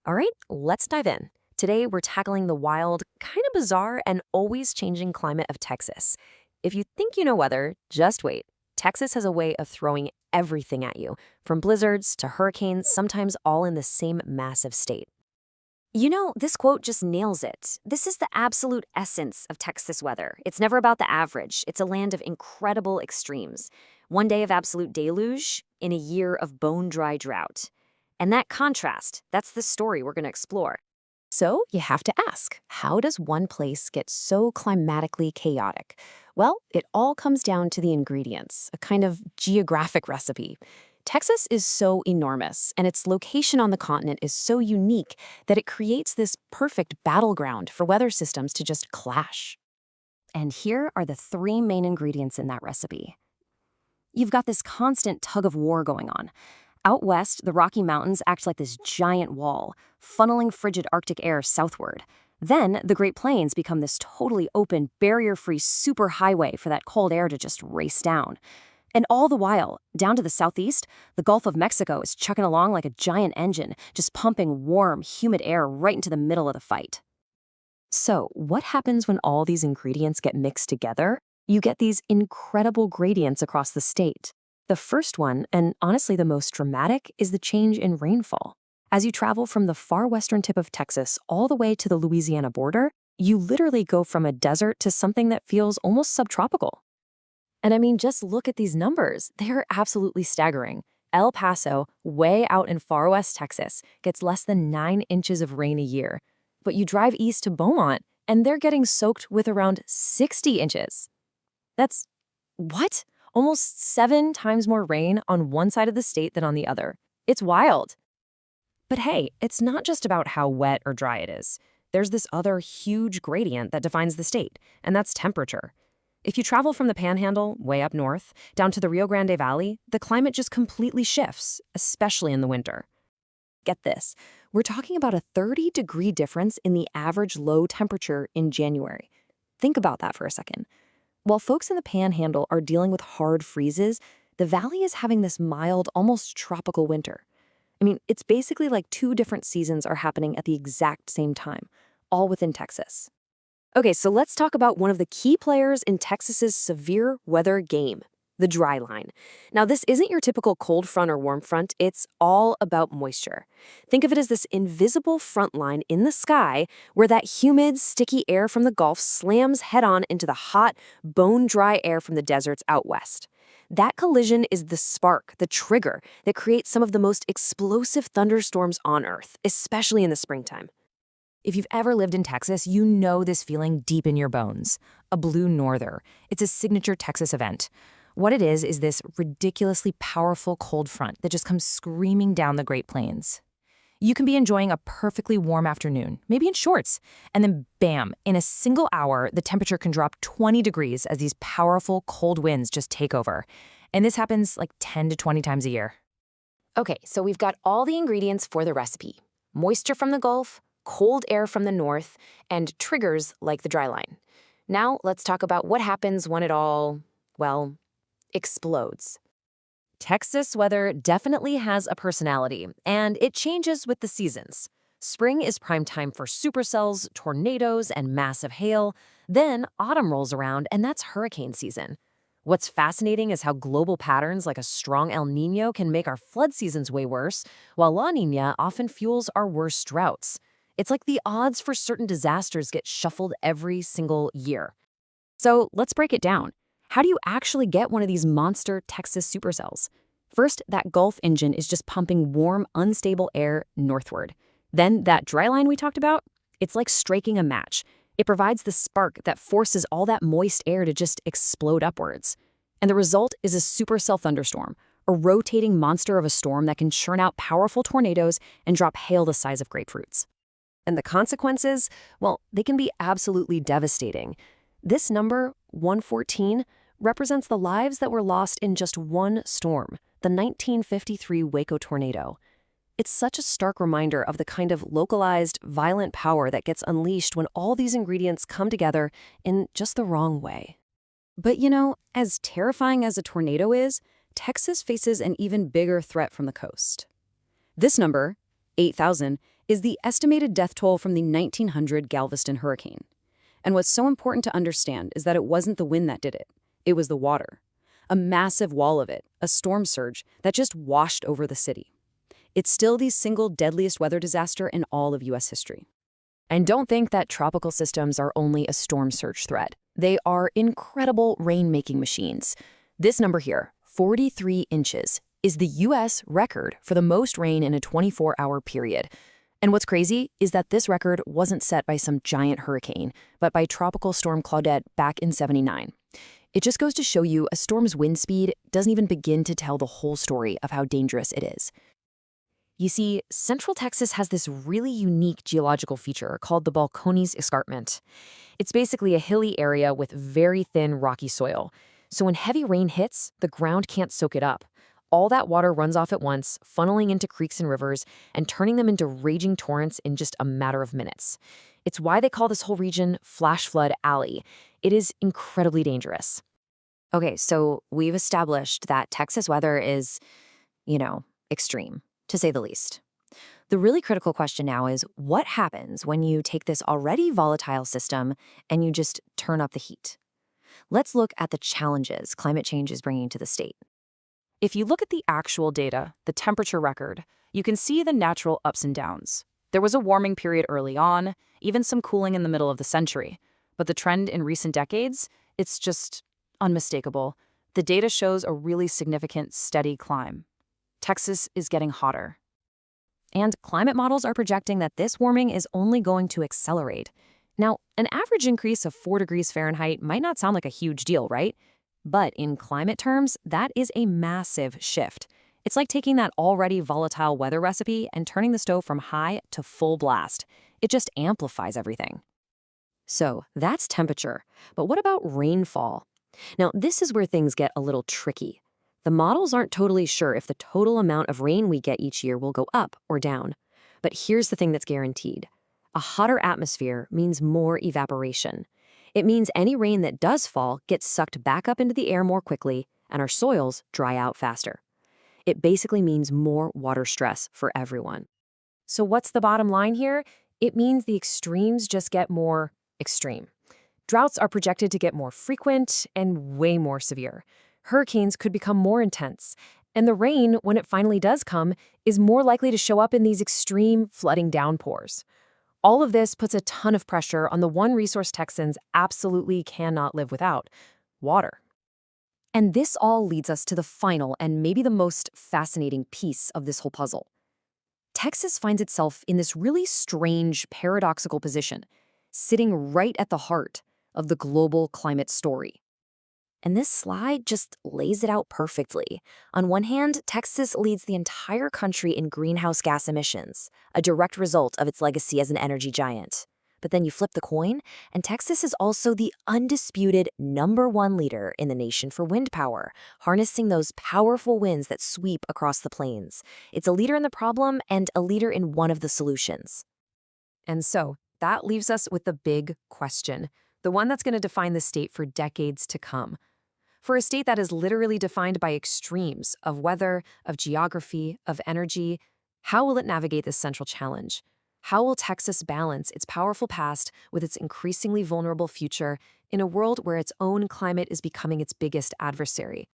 All right, let's dive in. Today, we're tackling the wild, kind of bizarre, and always changing climate of Texas. If you think you know weather, just wait. Texas has a way of throwing everything at you, from blizzards to hurricanes, sometimes all in the same massive state. This quote just nails it. This is the absolute essence of Texas weather. It's never about the average. It's a land of incredible extremes. One day of absolute deluge in a year of bone-dry drought. And that contrast, that's the story we're going to explore. So, you have to ask, how does one place get so climatically chaotic? Well, it all comes down to the ingredients, a kind of geographic recipe. Texas is so enormous, and its location on the continent is so unique that it creates this perfect battleground for weather systems to just clash. And here are the three main ingredients in that recipe. You've got this constant tug of war going on. Out west, the Rocky Mountains act like this giant wall, funneling frigid Arctic air southward. Then, the Great Plains become this totally open, barrier-free superhighway for that cold air to just race down. And all the while, down to the southeast, the Gulf of Mexico is chugging along like a giant engine, just pumping warm, humid air right into the middle of the fight. So, what happens when all these ingredients get mixed together? You get these incredible gradients across the state. The first one, and honestly the most dramatic, is the change in rainfall. As you travel from the far western tip of Texas all the way to the Louisiana border, you literally go from a desert to something that feels almost subtropical. And I mean, just look at these numbers. They're absolutely staggering. El Paso, way out in far west Texas, gets less than 9 inches of rain a year. But you drive east to Beaumont, and they're getting soaked with around 60 inches. That's what? Almost 7 times more rain on one side of the state than on the other. It's wild. But hey, it's not just about how wet or dry it is. There's this other huge gradient that defines the state, and that's temperature. If you travel from the Panhandle, way up north, down to the Rio Grande Valley, the climate just completely shifts, especially in the winter. Get this, we're talking about a 30-degree difference in the average low temperature in January. Think about that for a second. While folks in the Panhandle are dealing with hard freezes, the valley is having this mild, almost tropical winter. I mean, it's basically like 2 different seasons are happening at the exact same time, all within Texas. Okay, so let's talk about one of the key players in Texas's severe weather game, the Dryline. Now, this isn't your typical cold front or warm front. It's all about moisture. Think of it as this invisible front line in the sky where that humid, sticky air from the Gulf slams head-on into the hot, bone-dry air from the deserts out west. That collision is the spark, the trigger, that creates some of the most explosive thunderstorms on Earth, especially in the springtime. If you've ever lived in Texas, you know this feeling deep in your bones. A blue norther. It's a signature Texas event. What it is this ridiculously powerful cold front that just comes screaming down the Great Plains. You can be enjoying a perfectly warm afternoon, maybe in shorts, and then bam, in a single hour, the temperature can drop 20 degrees as these powerful cold winds just take over. And this happens like 10 to 20 times a year. Okay, so we've got all the ingredients for the recipe. Moisture from the Gulf, cold air from the north, and triggers like the Dryline. Now let's talk about what happens when it all, well, explodes. Texas weather definitely has a personality, and it changes with the seasons. Spring is prime time for supercells, tornadoes, and massive hail. Then autumn rolls around, and that's hurricane season. What's fascinating is how global patterns like a strong El Niño can make our flood seasons way worse, while La Niña often fuels our worst droughts. It's like the odds for certain disasters get shuffled every single year. So let's break it down. How do you actually get one of these monster Texas supercells? First, that Gulf engine is just pumping warm, unstable air northward. Then that dry line we talked about, it's like striking a match. It provides the spark that forces all that moist air to just explode upwards. And the result is a supercell thunderstorm, a rotating monster of a storm that can churn out powerful tornadoes and drop hail the size of grapefruits. And the consequences, well, they can be absolutely devastating. This number, 114, represents the lives that were lost in just one storm, the 1953 Waco tornado. It's such a stark reminder of the kind of localized, violent power that gets unleashed when all these ingredients come together in just the wrong way. But as terrifying as a tornado is, Texas faces an even bigger threat from the coast. This number, 8,000, is the estimated death toll from the 1900 Galveston hurricane. And what's so important to understand is that it wasn't the wind that did it. It was the water. A massive wall of it, a storm surge, that just washed over the city. It's still the single deadliest weather disaster in all of U.S. history. And don't think that tropical systems are only a storm surge threat. They are incredible rain-making machines. This number here, 43 inches, is the U.S. record for the most rain in a 24-hour period. And what's crazy is that this record wasn't set by some giant hurricane, but by Tropical Storm Claudette back in '79. It just goes to show you a storm's wind speed doesn't even begin to tell the whole story of how dangerous it is. You see, Central Texas has this really unique geological feature called the Balcones Escarpment. It's basically a hilly area with very thin, rocky soil. So when heavy rain hits, the ground can't soak it up. All that water runs off at once, funneling into creeks and rivers, and turning them into raging torrents in just a matter of minutes. It's why they call this whole region Flash Flood Alley. It is incredibly dangerous. Okay, so we've established that Texas weather is, extreme, to say the least. The really critical question now is, what happens when you take this already volatile system and you just turn up the heat? Let's look at the challenges climate change is bringing to the state. If you look at the actual data, the temperature record, you can see the natural ups and downs. There was a warming period early on, even some cooling in the middle of the century. But the trend in recent decades, it's just unmistakable. The data shows a really significant, steady climb. Texas is getting hotter. And climate models are projecting that this warming is only going to accelerate. Now, an average increase of 4 degrees Fahrenheit might not sound like a huge deal, right? But in climate terms, that is a massive shift. It's like taking that already volatile weather recipe and turning the stove from high to full blast. It just amplifies everything. So that's temperature. But what about rainfall? Now, this is where things get a little tricky. The models aren't totally sure if the total amount of rain we get each year will go up or down. But here's the thing that's guaranteed. A hotter atmosphere means more evaporation. It means any rain that does fall gets sucked back up into the air more quickly, and our soils dry out faster. It basically means more water stress for everyone. So what's the bottom line here? It means the extremes just get more extreme. Droughts are projected to get more frequent and way more severe. Hurricanes could become more intense. And the rain, when it finally does come, is more likely to show up in these extreme flooding downpours. All of this puts a ton of pressure on the one resource Texans absolutely cannot live without: water. And this all leads us to the final and maybe the most fascinating piece of this whole puzzle. Texas finds itself in this really strange, paradoxical position, sitting right at the heart of the global climate story. And this slide just lays it out perfectly. On one hand, Texas leads the entire country in greenhouse gas emissions, a direct result of its legacy as an energy giant. But then you flip the coin, and Texas is also the undisputed #1 leader in the nation for wind power, harnessing those powerful winds that sweep across the plains. It's a leader in the problem and a leader in one of the solutions. And so, that leaves us with the big question, the one that's going to define the state for decades to come. For a state that is literally defined by extremes of weather, of geography, of energy, how will it navigate this central challenge? How will Texas balance its powerful past with its increasingly vulnerable future in a world where its own climate is becoming its biggest adversary?